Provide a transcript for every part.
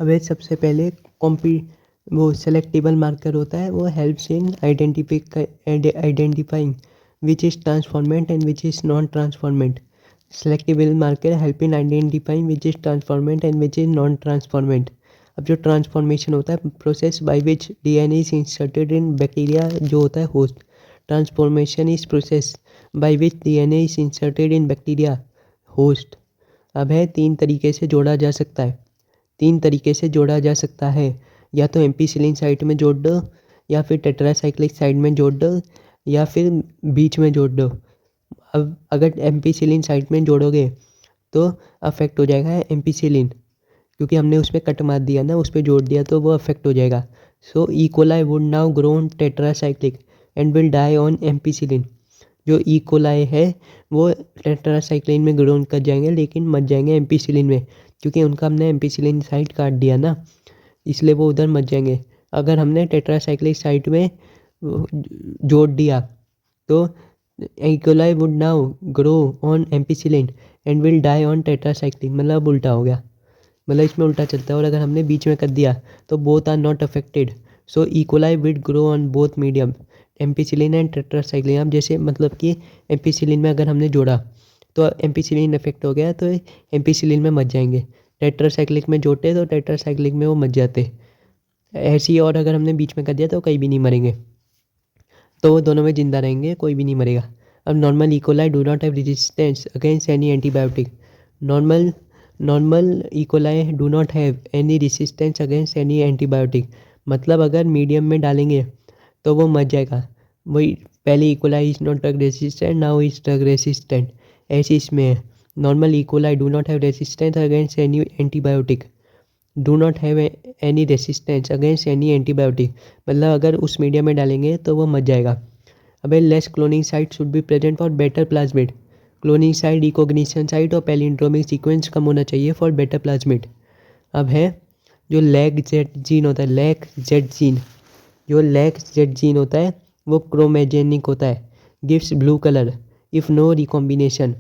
अब सबसे पहले कॉम्पी वो सेलेक्टेबल मार्कर होता है, वो helps in identifying which is transformant and which is non transformant. Selectable marker help in identifying which is transformant and which is non transformant. अब जो ट्रांसफॉर्मेशन होता है, process by which DNA is inserted in bacteria, जो होता है host. Transformation is process by which DNA is inserted in bacteria, host. अब है 3 तरीके से जोड़ा जा सकता है, 3 तरीके से जोड़ा जा सकता है, या तो एम्पीसिलिन साइट में जोड़ दो, या फिर टेट्रासाइक्लिक साइड में जोड़ दो, या फिर बीच में जोड़ दो। अब अगर एम्पीसिलिन साइट में जोड़ोगे तो अफेक्ट हो जाएगा एम्पीसिलिन, क्योंकि हमने उसमें कट मार दिया ना, उस पर जोड़ दिया तो वो अफेक्ट हो जाएगा। So E coli would now grown tetracyclic and will die on ampicillin. जो इकोलाई है वो टेट्रासाइक्लिन में ग्रोन कर जाएंगे लेकिन मर जाएंगे एम्पीसिलिन में, क्योंकि उनका हमने एम्पीसिलिन साइट काट दिया ना, इसलिए वो उधर मर जाएंगे। अगर हमने टेट्रासाइक्लिक साइट में जोड़ दिया तो E coli would now grow on ampicillin and will die on tetracycline, मतलब उल्टा हो गया, मतलब इसमें उल्टा चलता है। और अगर हमने बीच में कर दिया तो both are not affected, so E coli would grow on both medium ampicillin and tetracycline. अब जैसे मतलब कि एम्पीसिलिन में अगर हमने जोड़ा तो एम्पीसिलिन इफेक्ट हो गया तो एम्पीसिलिन में मर जाएंगे, टेट्रासाइक्लिक में जोड़ते तो टेट्रासाइक्लिक में वो मर जाते, ऐसी। और अगर हमने बीच में कर दिया तो कहीं भी नहीं मरेंगे, तो वो दोनों में जिंदा रहेंगे, कोई भी नहीं मरेगा। अब normal E coli do not have resistance against any antibiotic. Normal E coli do not have any resistance against any antibiotic, मतलब अगर मीडियम में डालेंगे तो वो मर जाएगा। वही पहले E coli is not drug resistant, now is drug resistant, ऐसी इसमें है। Normal E coli do not have resistance against any antibiotic, do not have any resistance against any antibiotic, मतलब अगर उस मीडियम में डालेंगे तो वो मर जाएगा। अब less cloning site should be present for better plasmid. Cloning site, recognition site और पैलिंड्रोमिक सीक्वेंस कम होना चाहिए फॉर बेटर प्लाज्मिड। अब है जो लैग जेड जीन होता है, लैग जेड जीन, जो लैग जेड जीन होता है वो क्रोमेजेनिक होता है, gives blue colour if no recombination.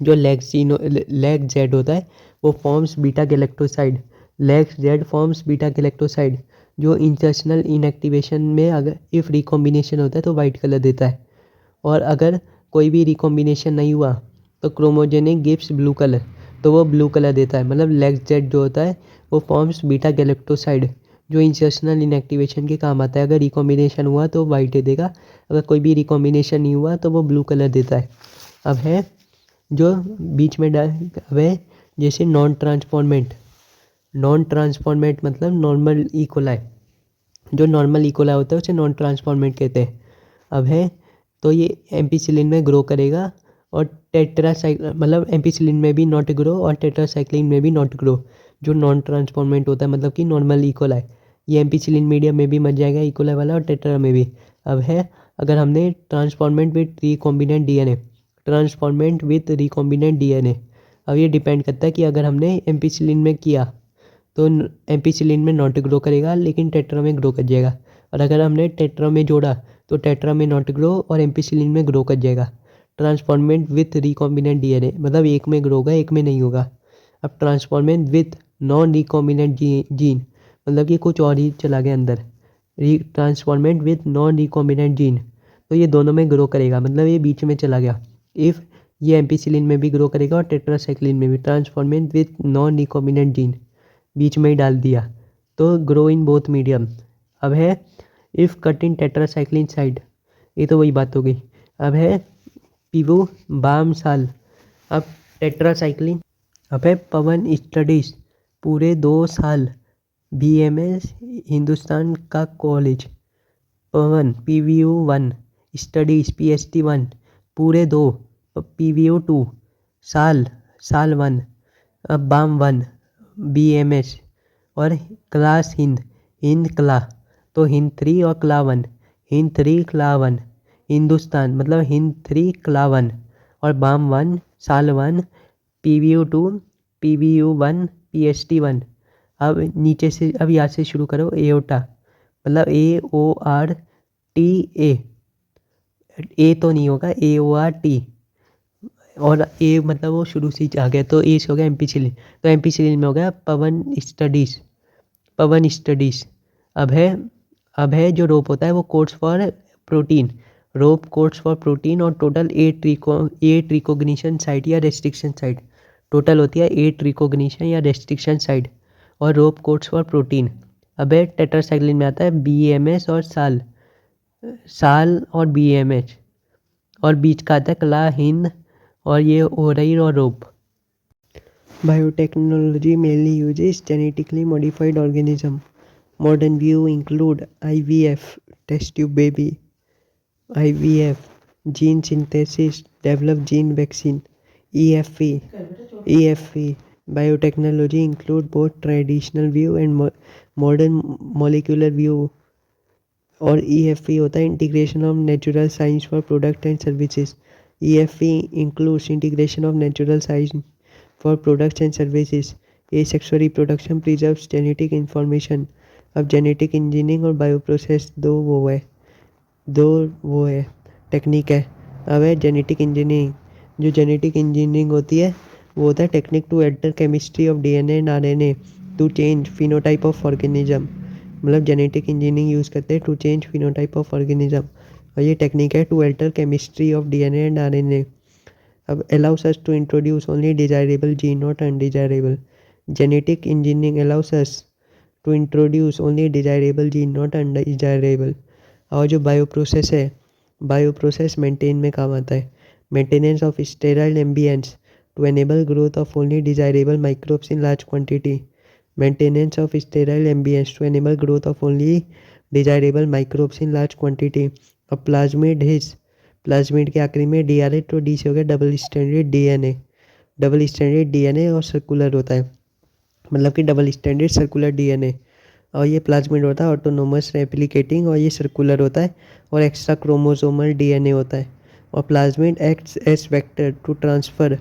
जो लैग जेड होता है वो forms beta galactoside, lac Z forms beta galactoside, जो इंटरनल इनएक्टिवेशन में अगर इफ़ रिकॉम्बिनेशन होता है तो वाइट कलर देता है, और अगर कोई भी रिकॉम्बिनेशन नहीं हुआ तो क्रोमोजेनिक गिव्स ब्लू कलर, तो वो ब्लू कलर देता है। मतलब लैग जेड जो होता है वो फॉर्म्स बीटा गैलेक्टोसाइड, जो इंसर्शनल इनएक्टिवेशन के काम आता है। अगर रिकॉम्बिनेशन हुआ तो वाइट देगा, अगर कोई भी रिकॉम्बिनेशन नहीं हुआ तो वो ब्लू कलर देता है। अब है जो बीच में अब है जैसे नॉन ट्रांसफॉर्मेंट, नॉन ट्रांसफॉर्मेंट मतलब नॉर्मल इकोलाई, जो नॉर्मल इकोलाई होता है उसे नॉन ट्रांसफॉर्मेंट कहते हैं। अब है तो ये एम्पीसिलिन में ग्रो करेगा और मतलब एम्पीसिलिन में भी नॉट ग्रो और टेट्रासाइक्लिन में भी नॉट ग्रो। जो नॉन ट्रांसफॉर्मेंट होता है मतलब कि नॉर्मल इकोलाई, ये एम्पीसिलिन मीडियम में भी मर जाएगा इकोलाई वाला और टेट्रा में भी। अब है अगर हमने transformant with recombinant DNA, transformant with recombinant DNA, अब ये डिपेंड करता है कि अगर हमने एम्पीसिलिन में किया तो एम्पीसिलिन में नॉट ग्रो करेगा लेकिन टेट्रा में ग्रो कर जाएगा, और अगर हमने टेट्रा में जोड़ा तो टेट्रा में नॉट ग्रो और एम्पीसिलिन में ग्रो कर जाएगा। ट्रांसफॉर्मेंट विथ रिकॉम्बिनेंट डीएनए मतलब एक में ग्रो होगा एक में नहीं होगा। अब transformant with non recombinant gene मतलब कि कुछ और ही चला गया अंदर। Transformant with non recombinant gene, तो ये दोनों में ग्रो करेगा, मतलब ये बीच में चला गया। इफ़ ये एम्पीसिलिन में भी ग्रो करेगा और टेट्रासाइक्लिन में भी। Transformant with non recombinant gene बीच में ही डाल दिया तो ग्रो इन बोथ मीडियम। अब है if cut in tetracycline side, ये तो वही बात हो गई। अब है पीवो बाम साल। अब टेट्रासाइक्लिन, अब है पवन स्टडीज पूरे 2 साल, BMS हिंदुस्तान का कॉलेज, पवन PVU1 स्टडीज PST1 पूरे 2, PVU2 साल साल 1, अब बाम 1 BMS, और क्लास हिंद क्ला, तो हिंद 3 और क्ला 1, हिंद 3 क्ला 1, हिंदुस्तान मतलब हिंद 3 क्ला 1, और बाम 1 साल 1, PVU2 PVU1 PST1। अब नीचे से अब यहाँ से शुरू करो, एओटा मतलब AORTA, ए तो नहीं होगा, AORT, और ए मतलब वो शुरू से ही आ गया, तो ए से हो गया एम्पिसिलिन, तो एम्पिसिलिन में हो गया पवन स्टडीज, पवन स्टडीज। अब है जो रोप होता है वो codes for protein, rope codes for protein, और टोटल 8 रिकॉग्निशन साइट या रेस्ट्रिक्शन साइट, टोटल होती है 8 रिकॉग्निशन या रेस्ट्रिक्शन साइट, और रोप कोड्स फॉर प्रोटीन। अब है टेट्रासाइक्लिन में आता है BMS और साल और BMH, और बीच का आता है कला हिंद, और ये ओरई और rop. Biotechnology mainly uses genetically modified organism. Modern view include IVF, test tube baby, IVF, gene synthesis, develop gene vaccine, EFE. Biotechnology include both traditional view and modern molecular view, और EFE होता है integration of natural science for product and services. EFE includes integration of natural science for products and services. Asexual reproduction preserves genetic information. अब genetic engineering और bioprocess दो वो है technique है। अब है जेनेटिक इंजीनियरिंग। जो जेनेटिक इंजीनियरिंग होती है वो होता है technique to alter chemistry of DNA and RNA to change phenotype of organism. मतलब जेनेटिक इंजीनियरिंग यूज़ करते हैं to change phenotype of organism, और ये टेक्निक है to alter chemistry of DNA and RNA। अब allows us to introduce only desirable gene not undesirable. Genetic engineering allows us to introduce only desirable gene not undesirable. और जो bio process है, bio process maintain में काम आता है। Maintenance of sterile ambience to enable growth of only desirable microbes in large quantity. Maintenance of sterile ambience to enable growth of only desirable microbes in large quantity. अब plasmid के आखिरी में DNA, तो D से हो गया double standard DNA। Double standard DNA और circular होता है, मतलब कि डबल स्टैंडर्ड सर्कुलर DNA। और ये प्लाज्मिड होता है ऑटोनोमस रेप्लिकेटिंग, और ये सर्कुलर होता है, और एक्स्ट्रा क्रोमोसोमल DNA होता है। और plasmid acts as vector to transfer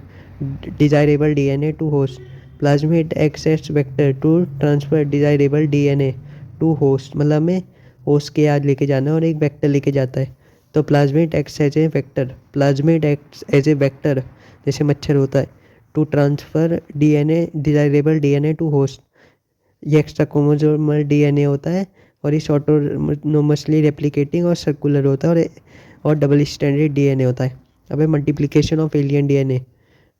desirable DNA to host. Plasmid acts as vector to transfer desirable DNA to host, मतलब हमें होस्ट के आज लेके जाना है और एक वेक्टर लेके जाता है। तो plasmid acts as a vector, plasmid acts as a vector जैसे मच्छर होता है, to transfer DNA desirable DNA to host. ये एक्स्ट्रा क्रोमोसोमल DNA होता है, और इस ऑटोनोमसली रेप्लिकेटिंग और सर्कुलर होता है, और डबल स्टैंडर्ड DNA होता है। अब है multiplication of alien DNA।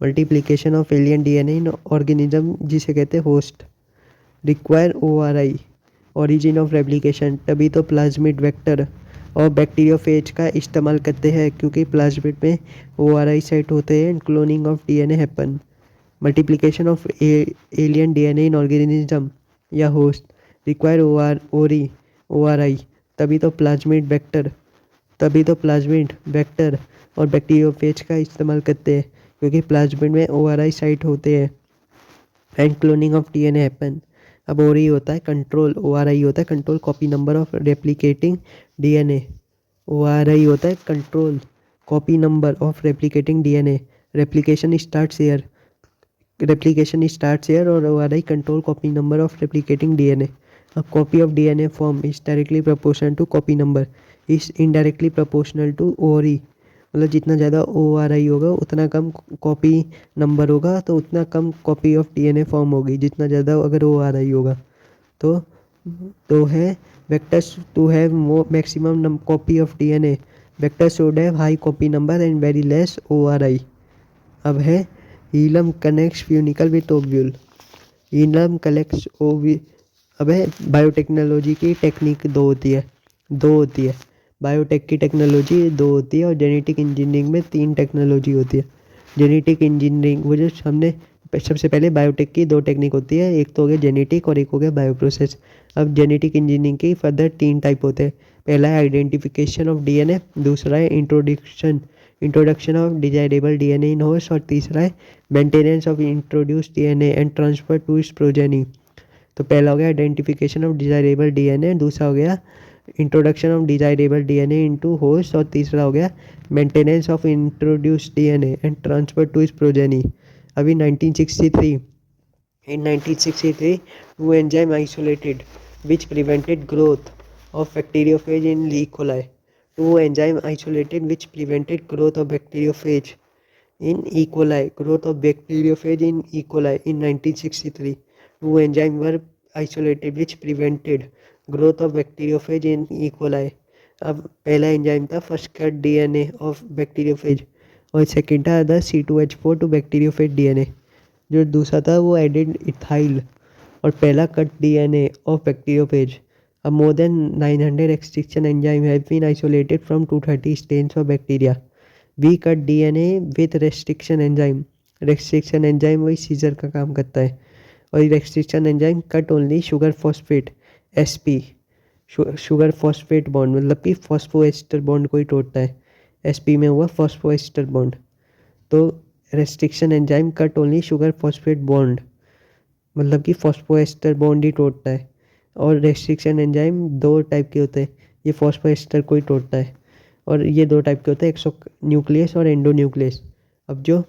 Multiplication of alien DNA in organism जिसे कहते हैं host require ORI, origin of replication. तभी तो प्लाज्मिड वेक्टर और बैक्टीरियोफेज का इस्तेमाल करते हैं, क्योंकि प्लाज्मिड में ORI साइट होते हैं, cloning of DNA happen. Multiplication of alien DNA in organism या होस्ट रिक्वायर ORI। तभी तो प्लाज्मिड वेक्टर और बैक्टीरियोफेज का इस्तेमाल करते हैं, क्योंकि प्लाज्मिड में ORI साइट होते हैं and cloning of DNA happen. अब ORI होता है कंट्रोल, ORI होता है control copy number of replicating DNA। ORI होता है control copy number of replicating DNA। Replication starts here और ORI control copy number of replicating DNA. A copy of DNA form is directly proportional to copy number is indirectly proportional to ORI। मतलब जितना ज़्यादा ORI होगा उतना कम copy number होगा, तो उतना कम copy of DNA form होगी। जितना ज़्यादा अगर ORI होगा तो है vectors to have more maximum copy of DNA, vectors should have high copy number and very less ORI। अब है hilum connects funicle with ovule. Hilum collects ओवी। अब है बायोटेक्नोलॉजी की टेक्निक दो होती है। बायोटेक की टेक्नोलॉजी दो होती है, और जेनेटिक इंजीनियरिंग में 3 टेक्नोलॉजी होती है। जेनेटिक इंजीनियरिंग वो जो हमने सबसे पहले बायोटेक की 2 टेक्निक होती है, एक तो हो गया जेनेटिक और एक हो गया बायोप्रोसेस। अब जेनेटिक इंजीनियरिंग के फर्दर 3 टाइप होते हैं। पहला है आइडेंटिफिकेशन ऑफ DNA, दूसरा है introduction of desirable DNA in host, और तीसरा है maintenance of introduced DNA and transfer to its progeny. तो पहला हो गया आइडेंटिफिकेशन ऑफ डिजायरेबल DNA, दूसरा हो गया introduction of desirable DNA into host, और तीसरा हो गया maintenance of introduced DNA and transfer to its progeny. अभी 1963 two enzyme isolated which prevented growth of bacteriophage in E. coli. Two enzyme isolated which prevented growth of bacteriophage In E. coli, growth of bacteriophage in E. coli in 1963, two enzymes were isolated which prevented growth of bacteriophage in E. coli. अब पहला enzyme था first cut DNA of bacteriophage और second था the C2H4 to bacteriophage DNA. जो दूसरा था वो added ethyl और पहला कट डीएनए ऑफ बैक्टीरियोफेज। अब more than 900 extraction enzyme have been isolated from 230 strains of bacteria. We cut DNA with restriction enzyme. Restriction enzyme वही scissor का काम करता है और restriction enzyme cut only sugar phosphate S P sugar phosphate bond मतलब कि phosphoester bond को ही तोड़ता है। एसपी में हुआ फॉस्फोएस्टर बॉन्ड। तो restriction enzyme cut only sugar phosphate bond मतलब कि फॉस्फोएस्टर बॉन्ड ही तोड़ता है। और रेस्ट्रिक्शन एंजाइम दो टाइप के होते हैं, ये फॉस्फोएस्टर को ही तोड़ता है और ये दो टाइप के होते हैं, एक्सो न्यूक्लियस और एंडो न्यूक्लियस। अब जो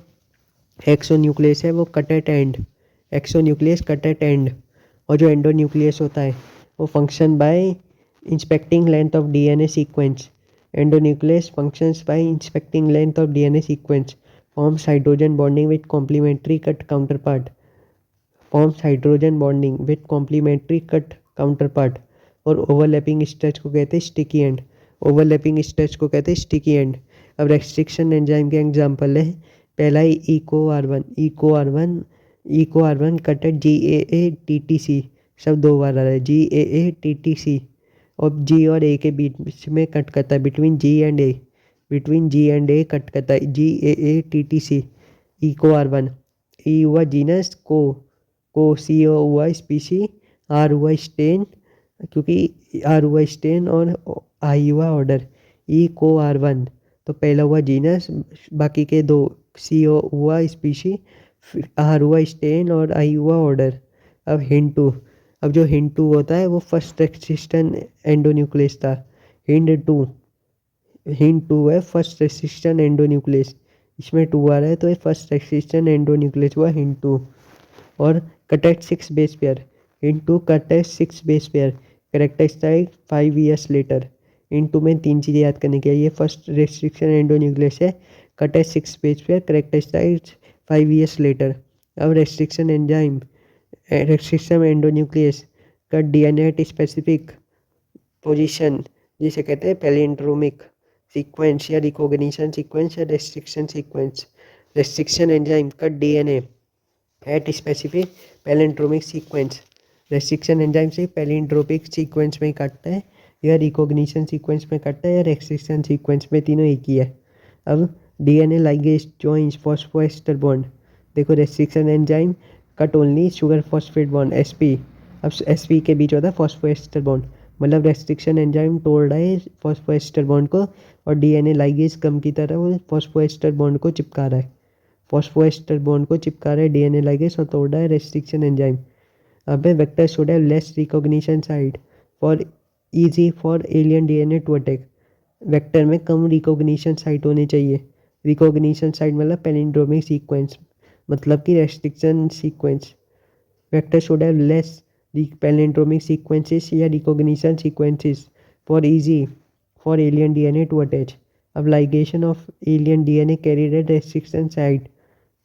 एक्सो न्यूक्लियस है वो cut at end, exonuclease cut at end, और जो एंडो न्यूक्लियस होता है वो function by inspecting length of DNA sequence. Endonuclease functions by inspecting length of DNA sequence, forms hydrogen bonding with complementary cut counterpart, forms hydrogen bonding with complementary cut counterpart. और overlapping stretch को कहते हैं sticky and, overlapping stretch को कहते हैं sticky end. अब restriction enzyme के example है, पहला ही Eco R one cut at GAA-TTC, सब दो बार आ रहा है GAA-TTC। और जी और ए के बीच में कट करता है, between ji and A cut करता है GAA-TTC। इको आर वन, ई हुआ जीनस को सी हुआ स्पीशी, आर हुआ स्टेन क्योंकि आर हुआ स्टेन और आई हुआ ऑर्डर, ई को आर वन। तो पहला हुआ जीनस, बाकी के दो सी हुआ स्पीशी, आर हुआ स्टेन और आई हुआ ऑर्डर। अब हिंट टू, अब जो हिंट टू होता है वो फर्स्ट रेसिस्टेंट एंडोन्यूक्लियस था। हिंट टू है फर्स्ट रेसिस्टेंट एंडोन्यूक्लियस, इसमें टू आ रहा है तो ये फर्स्ट रेसिस्टेंट एंडोन्यूक्लियस हुआ हिंट टू। और cut at 6 base pair, into cut at 6 base pair characterize 5 years later. Into में तीन चीज़ें याद करने की है, ये फर्स्ट रेस्ट्रिक्शन एंडोन्यूक्लियस है, cut at 6 base pair characterize 5 years later. अब restriction endonuclease cut DNA at specific position, जिसे कहते हैं पैलिंड्रोमिक सीक्वेंस या रिकॉग्निशन सीक्वेंस या restriction sequence. Restriction enzyme cut DNA at specific palindromic sequence. Restriction enzyme से palindromic sequence में काटता है या रिकॉग्निशन सीक्वेंस में काटता है या रेस्ट्रिक्शन सीक्वेंस में, तीनों एक ही है। अब DNA ligase joins phosphoester bond, देखो restriction enzyme cut only sugar phosphate bond SP. अब एसपी के बीच होता है फॉस्फोएस्टर बॉन्ड, मतलब रेस्ट्रिक्शन एंजाइम तोड़ रहा है फॉस्फोएस्टर बॉन्ड को और डीएनए लाइगेज गम की तरह वो फॉस्फोएस्टर बॉन्ड को चिपका रहा है, फॉस्फोएस्टर बॉन्ड को चिपका रहा है डीएनए लाइगेज और तोड़ रहा है रेस्ट्रिक्शन एंजाइम। अब vector should have less recognition site for easy for alien DNA to attack. Vector में कम रिकॉग्निशन साइट होनी चाहिए। रिकॉग्निशन साइट मतलब पैलिंड्रोमिक सीक्वेंस, मतलब कि restriction sequence. Vector should have less palindromic sequences या recognition sequences for easy for alien DNA to attach. अब ligation of alien DNA carried at restriction site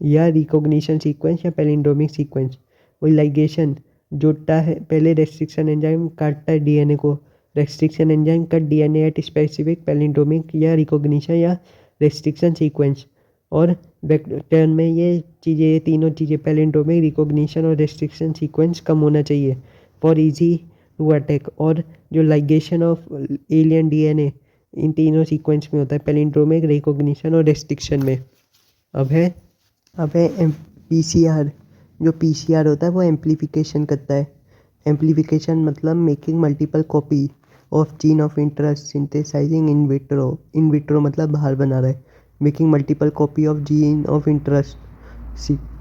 या recognition sequence या palindromic sequence. वही ligation जोड़ता है, पहले रेस्ट्रिक्शन एंजाइम काटता है डीएनए को, restriction enzyme cut DNA at specific palindromic या रिकॉग्निशन या रेस्ट्रिक्शन सीक्वेंस। और वेक्टर में ये तीनों चीज़ें पैलिंड्रोमिक, रिकॉग्निशन और रेस्ट्रिक्शन सीक्वेंस कम होना चाहिए फॉर इजी टू अटैक। और जो ligation of alien DNA in तीनों सीक्वेंस में होता है, पैलिंड्रोमिक, रिकॉग्निशन और रेस्ट्रिक्शन में। अब है PCR। जो PCR होता है वो एम्प्लीफिकेशन करता है। एम्प्लीफिकेशन मतलब making multiple copy of gene of interest synthesizing in vitro. In vitro मतलब बाहर बना रहा है, making multiple copy of gene of interest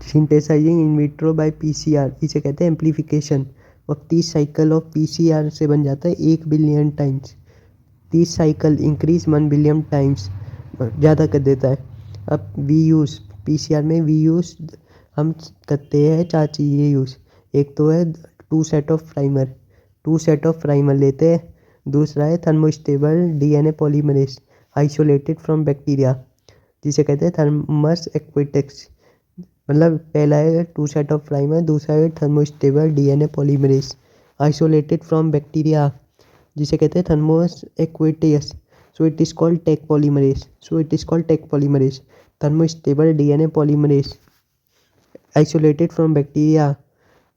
synthesizing in vitro by PCR, इसे कहते हैं एम्प्लीफिकेशन। और 30 साइकिल ऑफ PCR से बन जाता है 1 billion times. 30 cycle increase 1 billion times, ज़्यादा कर देता है। अब वी यूज़ PCR में हम करते हैं 4 चीज़ें यूज़। एक तो है 2 सेट ऑफ प्राइमर लेते हैं। दूसरा है thermostable DNA polymerase isolated from bacteria, जिसे कहते हैं थर्मस एक्विटेक्स। मतलब पहला है टू सेट ऑफ प्राइमर, दूसरा है thermostable DNA polymerase isolated from bacteria, जिसे कहते हैं Thermus aquaticus. So it is called Taq polymerase. Thermostable DNA polymerase isolated from bacteria,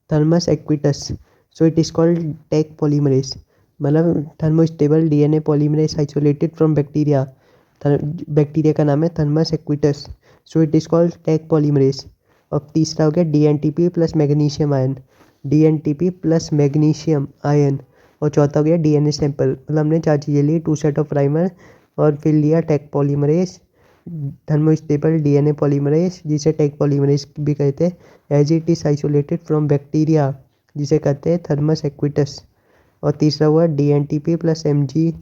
Thermus aquaticus. So it is called Taq polymerase. मतलब thermostable DNA polymerase isolated from bacteria, bacteria का नाम है Thermus aquaticus. So it is called Taq polymerase. और तीसरा हो गया dNTP plus magnesium ion, dNTP plus magnesium ion. और चौथा हो गया डीएनए सैंपल। मतलब हमने चार चीज़ें ली, टू सेट ऑफ प्राइमर और फिर लिया Taq polymerase, thermostable DNA polymerase जिसे टेक पॉलीमरेज भी कहते हैं, as it is isolated from bacteria जिसे कहते हैं थर्मस एक्विटस। और तीसरा हुआ dNTP plus MG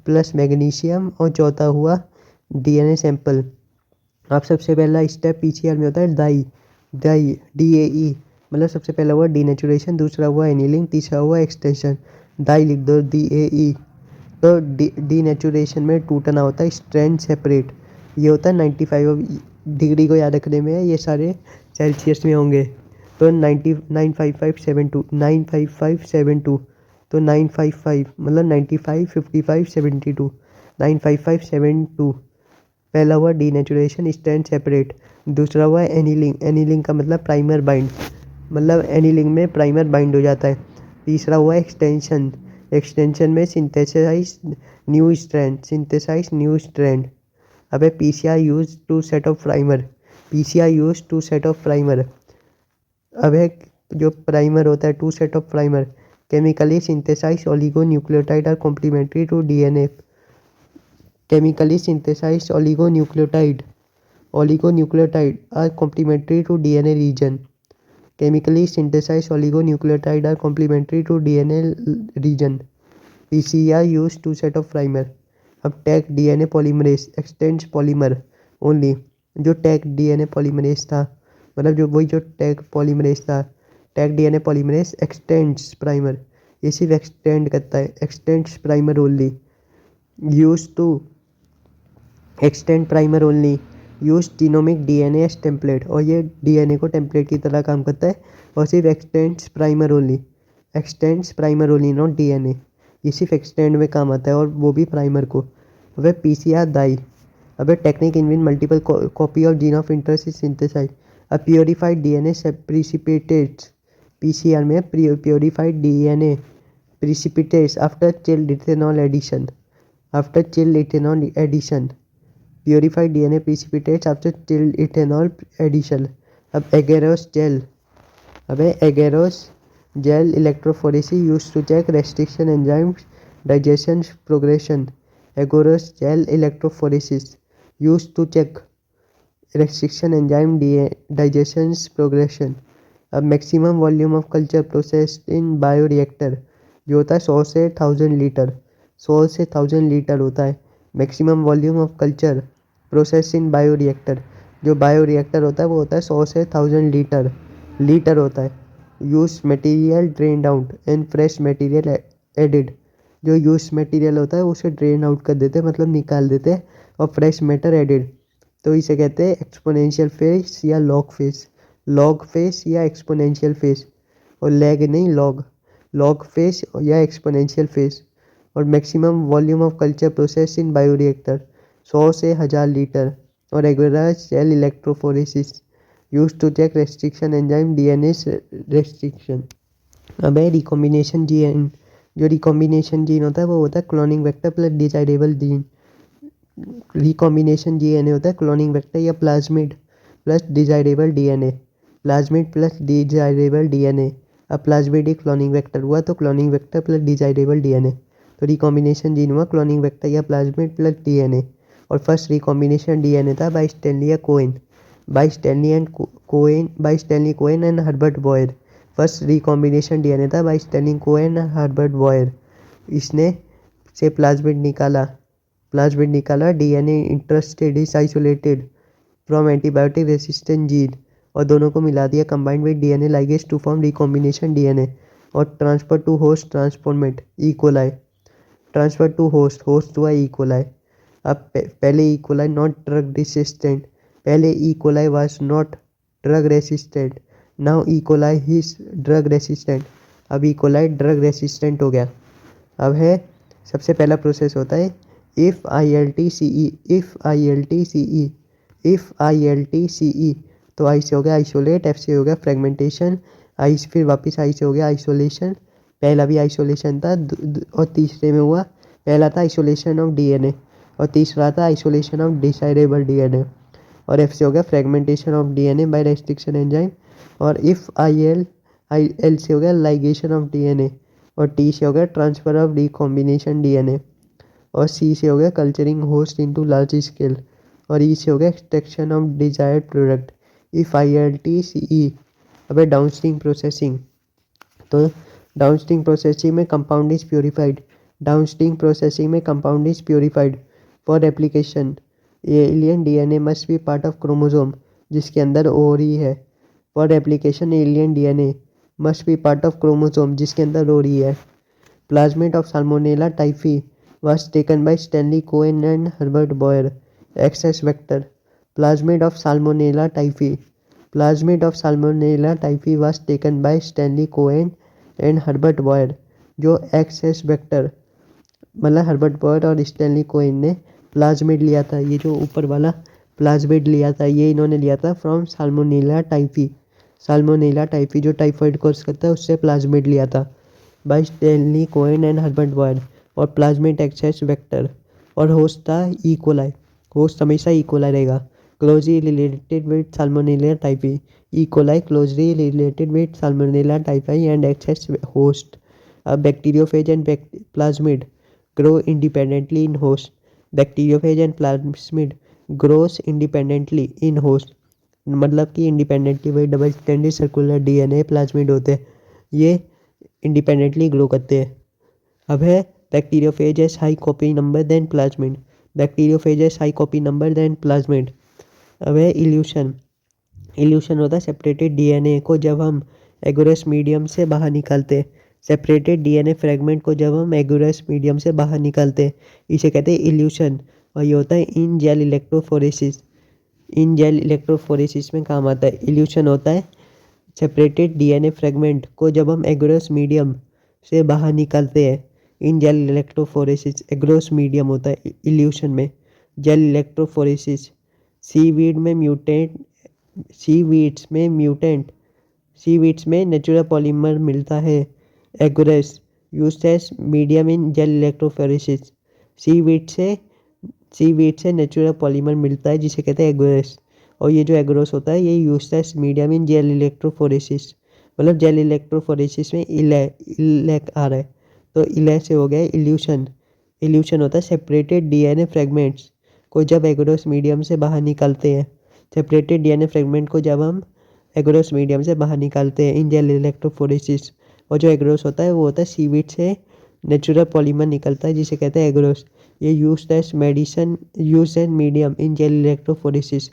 plus magnesium. और चौथा हुआ डीएनए सैंपल। अब सबसे पहला स्टेप पीसीआर में होता है डाई डाई डीएई। मतलब सबसे पहला हुआ डीनेचुरेशन, दूसरा हुआ एनीलिंग, तीसरा हुआ एक्सटेंशन। डाई लिख दो डीएई। तो डीनेचुरेशन में टूटना होता है स्ट्रैंड सेपरेट। ये होता है 95 डिग्री को याद रखने में है, ये सारे सेल्सियस में होंगे। तो 95572 95572। तो 955 मतलब 95 55 72 95572। पहला हुआ डीनेचुरेशन स्टैंड सेपरेट, दूसरा हुआ एनीलिंग, एनीलिंग का मतलब प्राइमर बाइंड, मतलब एनीलिंग में प्राइमर बाइंड हो जाता है। तीसरा हुआ एक्सटेंशन, एक्सटेंशन में सिंथेसाइज न्यू स्ट्रैंड। अब है PCR use two set of primer, PCR use two set of primer. अब है जो प्राइमर होता है two set of primer, chemically synthesize oligonucleotide are complementary to DNA, chemically synthesized oligonucleotide are complementary to DNA region, chemically synthesized oligonucleotide are complementary to DNA region। PCR used to set of primer। अब Taq DNA polymerase extends polymer only. जो Taq DNA polymerase था, मतलब जो वही जो Taq polymerase था, Taq DNA polymerase extends primer, ये सिर्फ एक्सटेंड करता है, extends primer only. Use to extend primer only, use genomic DNA as template. और ये डीएनए को टेम्पलेट की तरह काम करता है। और सिर्फ x tends primer only, x tends primer only not DNA. ये सिर्फ एक्सटेंड में काम आता है और वो भी प्राइमर को। अब पीसीआर दाई। अब technique in which multiple copy of gene of interest is synthesize. अब प्योरीफाइड डीएनए प्रिसिपिटेट्स, पीसीआर में purified DNA precipitates after chilled ethanol addition, after chilled ethanol addition, purified DNA precipitates after chilled ethanol addition. अब agarose gel, अब agarose gel electrophoresis use to check restriction enzymes digestion progression, agarose gel electrophoresis use to check restriction enzyme digestion progression। अब maximum volume of culture processed in bioreactor, जो होता है 100 से 1000 litre, 100 से 1000 litre होता है maximum volume of culture process in bioreactor. जो bioreactor होता है वो होता है 100 से 1000 लीटर होता है। Use material drain out and fresh material added. जो यूज मटेरियल होता है उसे ड्रेन आउट कर देते हैं, मतलब निकाल देते हैं, और फ्रेश मैटर एडिड। तो इसे कहते हैं एक्सपोनेंशियल फेज या लॉग फेज या एक्सपोनेंशियल फेज। और लैग नहीं, लॉग फेज या एक्सपोनेंशियल फेज। और maximum volume of culture process in bioreactor 100 से 1000 लीटर। और agarose cell electrophoresis use to check restriction enzyme DNA restriction. अब है रिकॉम्बिनेशन जीन। जो रिकॉम्बिनेशन जीन होता है वो होता है cloning vector plus desirable gene. Recombination DNA होता है क्लोनिंग वेक्टर या plasmid plus desirable DNA, plasmid plus desirable DNA. अब प्लाज्मिड एक क्लोनिंग वेक्टर हुआ तो cloning vector plus desirable DNA. तो रिकॉम्बिनेशन जीन हुआ क्लोनिंग वेक्टर या प्लाज्मिड प्लस डीएनए। और फर्स्ट रिकॉम्बिनेशन डीएनए था by Stanley Cohen, by Stanley Cohen and Herbert Boyer. First recombination DNA था by Stanley Cohen and Herbert Boyer. इसने से plasmid निकाला DNA interested is isolated from antibiotic resistant gene, और दोनों को मिला दिया combined with DNA ligase to form recombination DNA. और transfer to host transformant E coli, transfer to host हुआ ई कोलाई। अब पहले E coli not drug resistant, पहले E coli was not drug resistant, now E coli is drug resistant, अब E coli drug resistant हो गया। अब है सबसे पहला प्रोसेस होता है if I L T C E, if I L T C E, if I L T C E, तो आई से हो गया आइसोलेट, एफ से हो गया फ्रेगमेंटेशन, आई से फिर वापस आई से हो गया आइसोलेशन, पहला भी आइसोलेशन था और तीसरे में हुआ, पहला था आइसोलेशन ऑफ डीएनए और तीसरा था आइसोलेशन ऑफ डिसाइडेबल डीएनए, और एफ से हो गया fragmentation of DNA by restriction enzyme, और इफ़ आई एल से हो गया लाइगेशन ऑफ डीएनए, और टी से हो गया ट्रांसफर ऑफ रिकॉम्बिनेशन डीएनए, और सी से हो गया culturing host into large scale, और ई से हो गया extraction of desired product. If I L T C E. अब डाउनस्ट्रीम प्रोसेसिंग, तो डाउनस्ट्रीम प्रोसेसिंग में compound is purified, downstream processing में compound is purified for application alien DNA must be part of chromosome, जिसके अंदर ori है, for application alien DNA must be part of chromosome, जिसके अंदर ori है। Plasmid of Salmonella typhi was taken by Stanley Cohen and Herbert Boyer. Excess vector. Plasmid of Salmonella typhi. Plasmid of Salmonella typhi was taken by Stanley Cohen and Herbert Boyer. जो access vector मतलब Herbert Boyer और Stanley Cohen ने plasmid लिया था, ये जो ऊपर वाला प्लाज्मिड लिया था ये इन्होंने लिया था from Salmonella typhi, Salmonella typhi जो टाइफाइड कोर्स करता है उससे प्लाज्मिड लिया था by Stanley Cohen and Herbert Boyer, और प्लाज्मिड एक्सेस वेक्टर, और होस्ट था ई कोलाई, होस्ट हमेशा ई कोलाई रहेगा, closely related with Salmonella typhi, E coli closely related with Salmonella typhi and access host. अब bacteriophage and plasmid grow independently in host, bacteriophage and plasmid grows independently in host, मतलब कि independently वही double standard circular DNA plasmid होते हैं, ये independently grow करते हैं। अब है bacteriophage has high copy number than plasmid, bacteriophage has high copy number than plasmid. अब है इल्यूशन, इल्यूशन होता है सेपरेटेड डीएनए को जब हम एगोरस मीडियम से बाहर निकालते हैं, सेपरेटेड डीएनए फ्रेगमेंट को जब हम एगोरस मीडियम से बाहर निकालते हैं इसे कहते हैं इल्यूशन, और ये होता है इन जेल इलेक्ट्रोफोरेसिस, इन जेल इलेक्ट्रोफोरेसिस में काम आता है। इल्यूशन होता है सेपरेटेड डीएनए फ्रेगमेंट को जब हम एगोरस मीडियम से बाहर निकालते हैं, in gel electrophoresis agarose medium होता है इल्यूशन में, जेल इलेक्ट्रोफोरेसिस। सीवीड में म्यूटेंट, सीवीड्स में म्यूटेंट, सीवीड्स में नेचुरल पॉलीमर मिलता है agarose used as medium in gel electrophoresis, seaweed से नेचुरल पॉलीमर मिलता है जिसे कहते हैं एग्रेस, और ये जो एग्रोस होता है ये used as medium in gel electrophoresis, मतलब जेल इलेक्ट्रोफोरेसिस में इलेक आ रहा है तो इले से हो गया इल्यूशन। इल्यूशन होता है सेपरेटेड डीएनए फ्रेगमेंट्स को जब एगोरस मीडियम से बाहर निकालते हैं, सेपरेटेड डीएनए फ्रेगमेंट को जब हम एगोरस मीडियम से बाहर निकालते हैं इन जेल इलेक्ट्रोफोरेसिस, और जो एगोरस होता है वो होता है सीवीड से नेचुरल पॉलीमर निकलता है जिसे कहते हैं एगोरस, ये used as medicine used as medium in gel electrophoresis.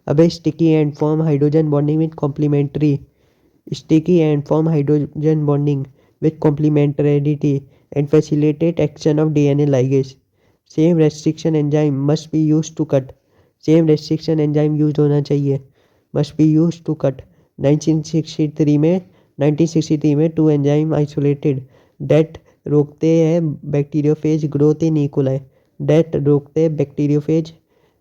अब sticky end form hydrogen bonding with complementary, sticky and form hydrogen bonding with complementarity and facilitate action of DNA ligase. Same restriction enzyme must be used to cut. Same restriction enzyme used होना चाहिए, must be used to cut. 1963 में to enzyme isolated that रोकते हैं bacteriophage growth in E coli, that रोकते हैं bacteriophage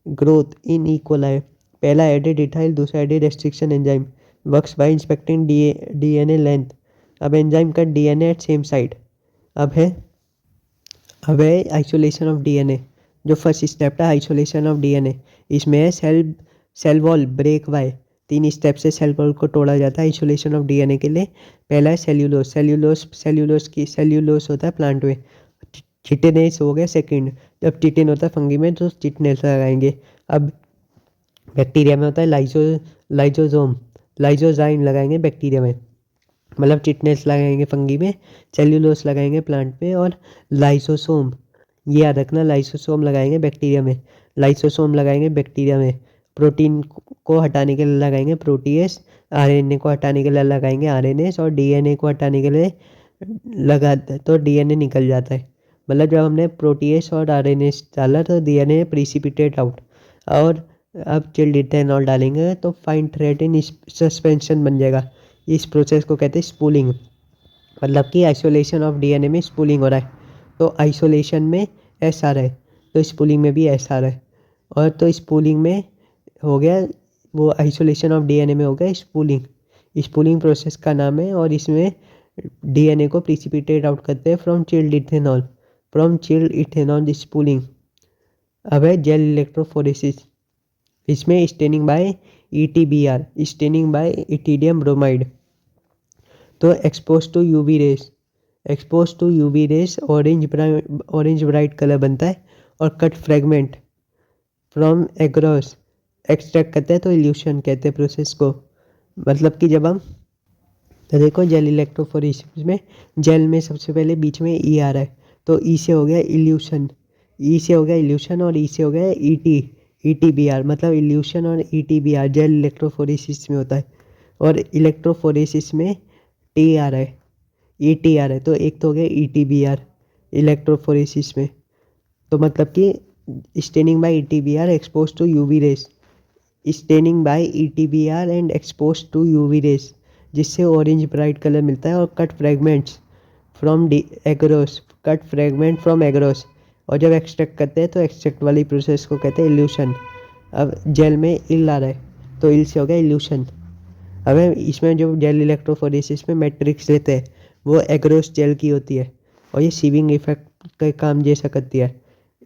growth in E coli. पहला added ethyl, दूसरा added restriction enzyme works by inspecting DNA length. अब enzyme cut DNA at same site. अब है आइसोलेशन ऑफ डीएनए, जो फर्स्ट स्टेप था आइसोलेशन ऑफ डीएनए, इसमें है cell wall break by, 3 step से सेल वॉल को तोड़ा जाता है आइसोलेशन ऑफ डीएनए के लिए। पहला है सेल्यूलोस होता है प्लांट में, चिटिनेस हो गया सेकंड, जब चिटिन होता है फंगी में तो चिटिनेस लगाएंगे। अब बैक्टीरिया में होता है लाइजोजाइम लगाएंगे बैक्टीरिया में, मतलब चिटनेस लगाएंगे फंगी में, सेल्यूलोस लगाएंगे प्लांट में, और लाइसोसोम, ये याद रखना, लाइसोसोम लगाएंगे बैक्टीरिया में, लाइसोसोम लगाएंगे बैक्टीरिया में। प्रोटीन को हटाने के लिए लगाएंगे प्रोटीएस, आरएनए को हटाने के लिए लगाएंगे आरएनएस, और डीएनए को हटाने के लिए लगा तो डीएनए निकल जाता है। मतलब जब हमने प्रोटीएस और आरएनएस डाला तो डीएनए प्रिसिपिटेट आउट। और अब चिल्ड इथेनॉल डालेंगे तो फाइन थ्रेड इन सस्पेंशन बन जाएगा। इस प्रोसेस को कहते हैं स्पूलिंग, मतलब कि आइसोलेशन ऑफ डीएनए में स्पूलिंग हो रहा है। तो आइसोलेशन में एस आ रहा है, तो स्पूलिंग में भी एस आ रहा है। और तो स्पूलिंग में हो गया, वो आइसोलेशन ऑफ डीएनए में हो गया स्पूलिंग। स्पूलिंग प्रोसेस का नाम है। और इसमें डीएनए को प्रिसिपिटेट आउट करते हैं from chilled ethanol. From chilled ethanol spooling. अब है जेल इलेक्ट्रोफोरेसिस। इसमें staining by EtBr, staining by ethidium bromide. तो expose to UV rays, expose to UV rays orange bright colour बनता है। और cut fragment from agarose extract करते हैं तो इल्यूशन कहते हैं प्रोसेस को। मतलब कि जब हम, तो देखो जेल इलेक्ट्रोफोरेसिस में जेल में सबसे पहले बीच में ई आ रहा है, तो ई से हो गया इल्यूशन, ई से हो गया इल्यूशन और ई से हो गया ईटीबीआर, मतलब इल्यूशन और ईटीबीआर जेल इलेक्ट्रोफोरेसिस में होता है। और इलेक्ट्रोफोरेसिस में टी आ रहा है, ईटी आ रहा है, तो एक तो हो गया ईटीबीआर इलेक्ट्रोफोरेसिस में। तो मतलब कि staining by EtBr expose to UV rays, staining by EtBr and expose to UV rays, जिससे ऑरेंज ब्राइट कलर मिलता है। और cut fragments from agarose, cut fragment from agarose. और जब एक्सट्रैक्ट करते हैं तो एक्सट्रैक्ट वाली प्रोसेस को कहते हैं इल्यूशन। अब जेल में इल आ रहा है, तो इल से हो गया इल्यूशन। अब इसमें जो जेल इलेक्ट्रोफोरेसिस में मैट्रिक्स लेते हैं वो एग्रोस जेल की होती है। और ये सीविंग इफेक्ट का काम जैसा करती है।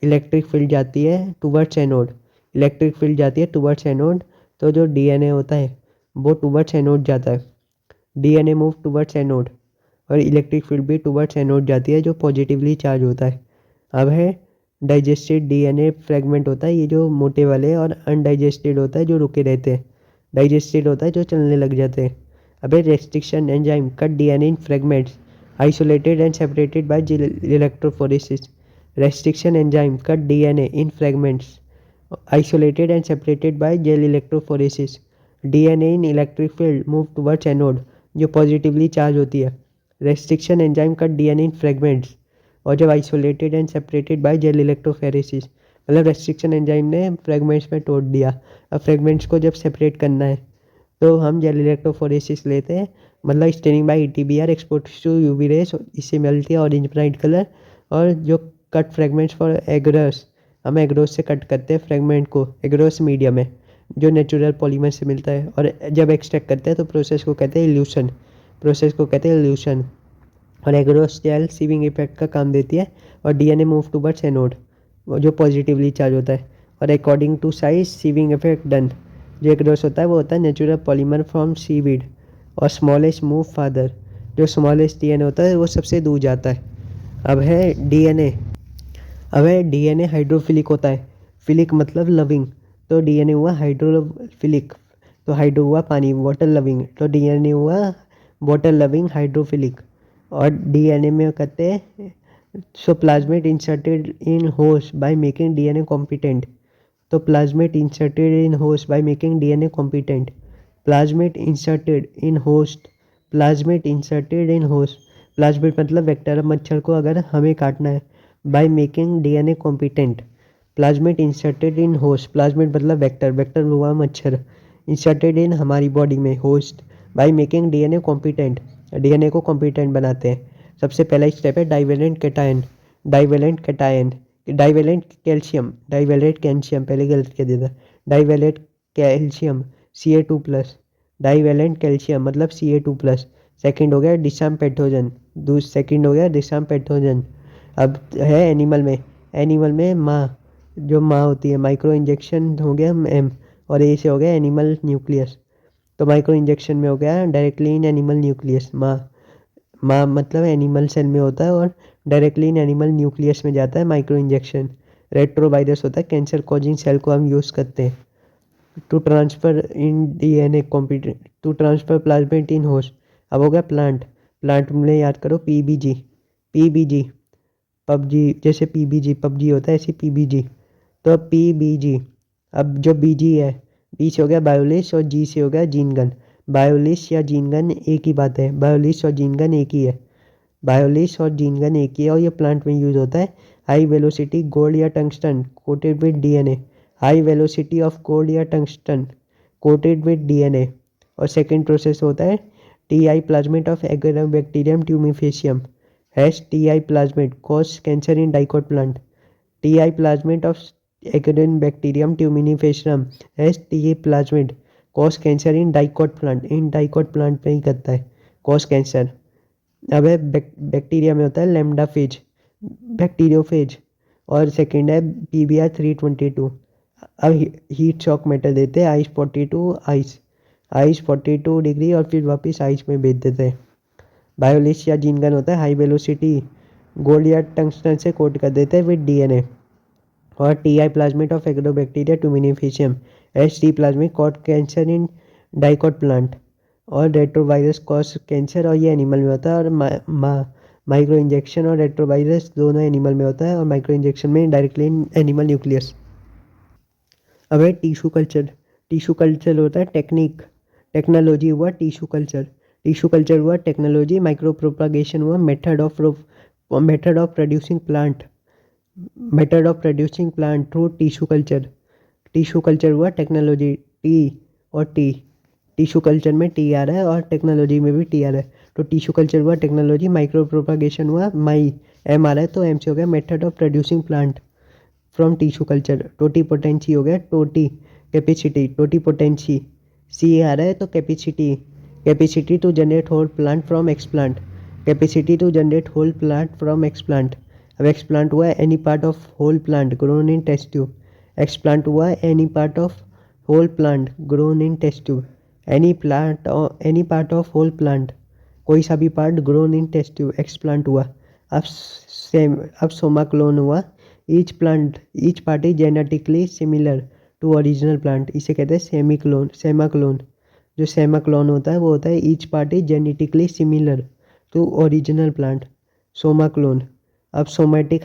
इलेक्ट्रिक फील्ड जाती है टूवर्ड्स एनोड, इलेक्ट्रिक फील्ड जाती है टूवर्ड्स एनोड, तो जो डीएनए होता है वो टूवर्ड्स एनोड जाता है। डीएनए मूव टूवर्ड्स एनोड, और इलेक्ट्रिक फील्ड भी टूवर्ड्स एनोड जाती है जो पॉजिटिवली चार्ज होता है। अब है डाइजेस्टेड डीएनए फ्रेगमेंट होता है, ये जो मोटे वाले, और अनडाइजेस्टेड होता है जो रुके रहते हैं। डाइजेस्टेड होता है जो चलने लग जाते हैं। अबे restriction enzyme cut DNA in fragments isolated and separated by electrophoresis. Restriction enzyme cut DNA in fragments isolated and separated by gel electrophoresis। DNA in electric field move towards anode जो positively charge होती है। Restriction enzyme cut DNA in fragments, और जब isolated and separated by jail electrophoresis, मतलब restriction enzyme ने fragments में तोड़ दिया। अब फ्रेगमेंट्स को जब सेपरेट करना है तो हम जेल इलेक्ट्रोफोरेसिस लेते हैं, मतलब staining by EtBr expose to UV rays, इससे मिलती है ऑरेंज ब्राइट कलर। और जो कट फ्रेगमेंट्स फॉर एग्रोस, हम एग्रोस से कट करते हैं फ्रेगमेंट को, एग्रोस मीडियम में जो नेचुरल पॉलीमर से मिलता है। और जब एक्सट्रैक्ट करते हैं तो प्रोसेस को कहते हैं इल्यूशन, प्रोसेस को कहते हैं इल्यूशन। और एग्रोस जेल सीविंग इफेक्ट का काम देती है। और डीएनए मूव टुवर्ड्स एनोड जो पॉजिटिवली चार्ज होता है। और according to size sieving effect done, जो एग्रोस होता है वो होता है नेचुरल पॉलीमर फ्रॉम सीवीड। और स्मॉलेस्ट मूव फादर, जो स्मॉलेस्ट डीएनए होता है वो सबसे दूर जाता है। अब है डीएनए, अब है डीएनए हाइड्रोफिलिक होता है। फिलिक मतलब लविंग, तो डीएनए हुआ हाइड्रोफिलिक, तो हाइड्रो हुआ पानी, वाटर लविंग, तो डीएनए हुआ वाटर लविंग हाइड्रोफिलिक। और डीएनए में कहते हैं so plasmid inserted in host by making DNA competent. तो plasmid inserted in host by making DNA competent, plasmid inserted in host, plasmid inserted in host, plasmid मतलब vector. मच्छर को अगर हमें काटना है, by making DNA competent, plasmid inserted in host, plasmid मतलब vector, vector हुआ मच्छर, इंसर्टेड इन हमारी बॉडी में host, by making DNA competent, DNA को कॉम्पिटेंट बनाते हैं। सबसे पहला स्टेप है divalent cation, divalent cation, divalent calcium, divalent calcium, पहले गलत कह देता, divalent calcium Ca2+, divalent calcium मतलब Ca2+। सेकंड हो गया डिसम पेथोजन, सेकंड हो गया डिसम पेथोजन। अब है एनिमल में, एनिमल में माँ, जो माँ होती है, माइक्रो इंजेक्शन हो गया एम, और ए से हो गया एनिमल न्यूक्लियस। तो माइक्रो इंजेक्शन में हो गया डायरेक्टली इन एनिमल न्यूक्लियस, माँ, माँ मतलब एनिमल सेल में होता है और डायरेक्टली इन एनिमल न्यूक्लियस में जाता है माइक्रो इंजेक्शन। रेट्रोवायरस होता है कैंसर कॉजिंग सेल को हम यूज़ करते हैं to transfer in DNA competent, to transfer plasmid in host. अब हो गया प्लांट, प्लांट में याद करो पीबीजी, पीबीजी पबजी, जैसे पीबीजी पबजी होता है ऐसे पीबीजी, तो पीबीजी। अब जो बीजी है, बी से हो गया बायोलिस और जी से हो गया जीन गन। बायोलिस या जीन गन एक ही बात है, बायोलिस और जीन गन एक ही है। बायोलिस और जीन गन एक ही है और ये प्लांट में यूज होता है। हाई वेलोसिटी गोल्ड या tungsten coated with DNA, high velocity of gold या टंगस्टन कोटेड विद डीएनए। और सेकेंड प्रोसेस होता है T I plasmid of Agrobacterium tumefaciens hash T I plasmid cause cancer in dicot plant. T I plasmid of Agrobacterium tumefaciens hash T I plasmid cause cancer in dicot plant. इन dicot plant में ही करता है cause cancer. अब है bacteria में होता है लैम्डाफेज, बैक्टीरियोफेज। और सेकंड है PBR 322। अब हीट शॉक मेटल देते हैं आइस 42 आइस 42 डिग्री और फिर वापस आइस में भेज देते हैं। बायोलिस या जीन गन होता है हाई वेलोसिटी गोल्ड या टंगस्टन से कोट कर देते हैं विद डीएनए। और T I plasmid of Agrobacteria tumefaciens H T plasmid cause cancer in dicot plant. और रेट्रोवायरस कॉज कैंसर और ये एनिमल में होता है। और माइक्रो इंजेक्शन और रेट्रोवायरस दोनों एनिमल में होता है और माइक्रो इंजेक्शन में डायरेक्टली एनिमल न्यूक्लियस। अब है टिश्यू कल्चर। टिश्यू कल्चर होता है टेक्नोलॉजी हुआ टिश्यू कल्चर हुआ टेक्नोलॉजी, माइक्रो प्रोपागेशन हुआ method of producing plant through tissue culture हुआ टेक्नोलॉजी टी टिश्यू कल्चर में टी आ रहा है और टेक्नोलॉजी में भी टी आ रहा है। तो टिश्यू कल्चर हुआ टेक्नोलॉजी, माइक्रो प्रोपागेशन हुआ माई एम आ रहा है तो एम से हो गया method of producing plant from tissue culture. Totipotency हो गया टोटी कैपेसिटी, टोटीपोटेंसी सी आ रहा है तो capacity to generate whole plant from explant, capacity to generate whole plant from explant. अब एक्सप्लांट हुआ any part of whole plant grown in test tube, explant हुआ any part of whole plant grown in test tube, any part of whole plant कोई सा भी पार्ट grown in test tube explant हुआ। अब somaclone हुआ each part is genetically similar to original plant, इसे कहते हैं सेमा क्लोन। जो सेमा क्लोन होता है वो होता है each part is genetically similar to original plant, somaclone. अब सोमैटिक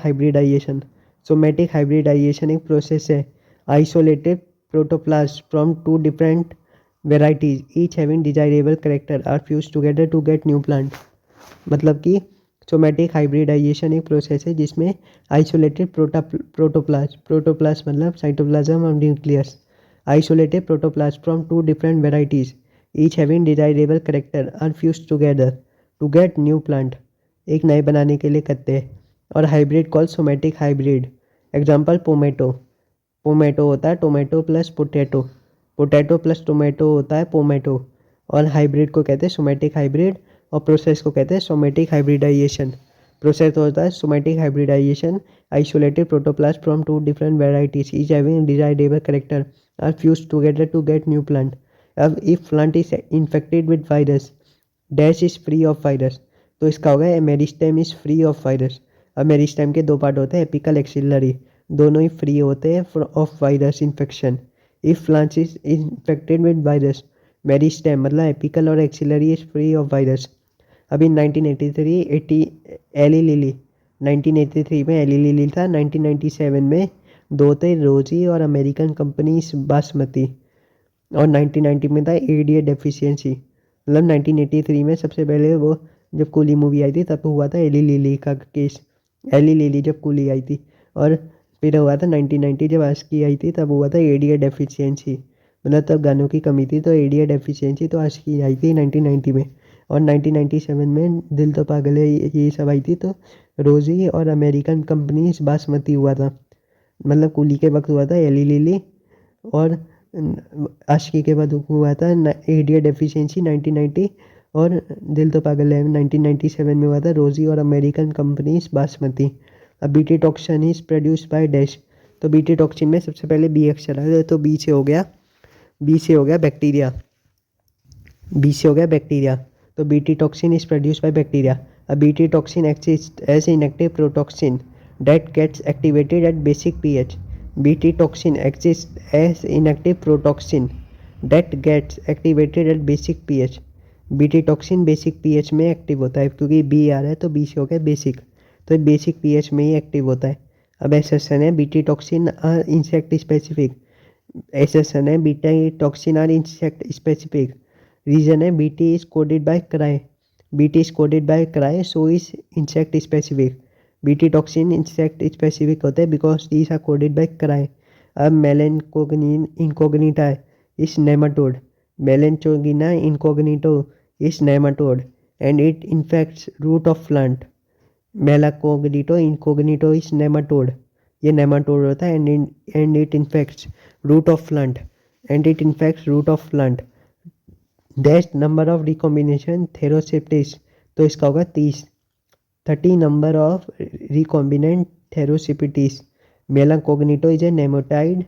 हाइब्रिडाइजेशन एक प्रोसेस है isolated protoplast from two different varieties each having desirable character are fuse together to get new plant. मतलब कि सोमैटिक हाइब्रिडाइजेशन एक process है जिसमें isolated protoplast मतलब cytoplasm और nucleus, isolated protoplast from two different varieties each having desirable character are fuse together to get new plant, एक नए बनाने के लिए करते हैं। और hybrid call somatic hybrid. Example pomato होता है tomato plus potato plus tomato होता है पोमेटो। और हाइब्रिड को कहते हैं सोमैटिक हाइब्रिड और प्रोसेस को कहते हैं सोमैटिक हाइब्रिडाइजेशन। प्रोसेस होता है somatic hybridization isolated protoplast from two different varieties each having desirable character are fuse together to get new plant. अब if plant is infected with virus dash is free of virus, तो इसका होगा meristem is free of virus. अब meristem के दो part होते हैं apical axillary, दोनों ही फ्री होते हैं of virus infection. If plant is infected with virus meristem मतलब एपिकल और axillary is free of virus. अभी 1983 में एली लिली था, 1997 में दो थे रोजी और अमेरिकन कंपनी बासमती, और 1990 में था एडीए डेफिशिएंसी। मतलब 1983 में सबसे पहले वो जब कूली मूवी आई थी तब हुआ था एली लिली का केस, एली लिली जब कूली आई थी। और फिर हुआ था 1990 जब आशिकी आई थी तब हुआ था एडीए डेफिशिएंसी, मतलब तब गानों की कमी थी तो एडीए डेफिशिएंसी तो आशिकी आई थी 1990 में। और 1997 में दिल तो पागल है ये सब आई थी तो रोजी और अमेरिकन कंपनी बासमती हुआ था। मतलब कूली के वक्त हुआ था एली लिली और आशिकी के बाद हुआ था एडीए डेफिशिएंसी 1990, और दिल तो पागल है 1997 में हुआ था रोजी और अमेरिकन कंपनीज बासमती। अब BT toxin is produce by dash, तो बीटी टॉक्सिन में सबसे पहले बी अक्षर है तो बी से हो गया बैक्टीरिया, तो BT toxin is produce by bacteria. अब BT toxin exist as inactive protoxin that gets activated at basic pH, BT toxin exist as inactive protoxin that gets activated at basic pH. BT toxin basic pH में active होता है क्योंकि B आ रहा है तो B से हो गया बेसिक, तो बेसिक पीएच में ही एक्टिव होता है। अब एसेसन है BT toxin are insect specific, assertion है BT toxin are insect specific. Reason है BT is coded by cry, BT is coded by cry, so is insect specific. BT toxin insect specific होते हैं because these are coded by cry. अब melanchthona incognita is nematode. Melanchthona incognito is nematode and it infects root of plant. Melancognito incognito is nematode. ये nematode होता है and it infects root of plant and it infects root of plant. Dash number of recombination Theroseptes, तो इसका होगा 30 number of recombinant Theroseptes. Melancognito is a nematode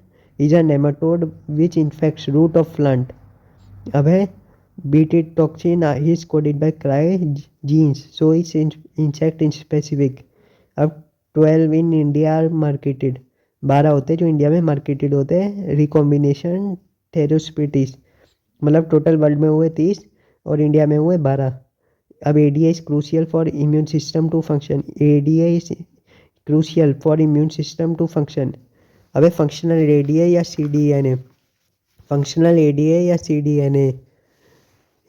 which infects root of plant. अब है BT toxin is coded by cry genes, so it's insect specific. अब 12 in India are marketed. 12 होते हैं जो India में मार्केटेड होते हैं रिकॉम्बिनेशन थेरोस्पेटिस. मतलब टोटल वर्ल्ड में हुए 30 और इंडिया में हुए 12. अब ADA is crucial for immune system to function. ADA is crucial for immune system to function. अब फंक्शनल ADA या CDNA. फंक्शनल ADA या CDNA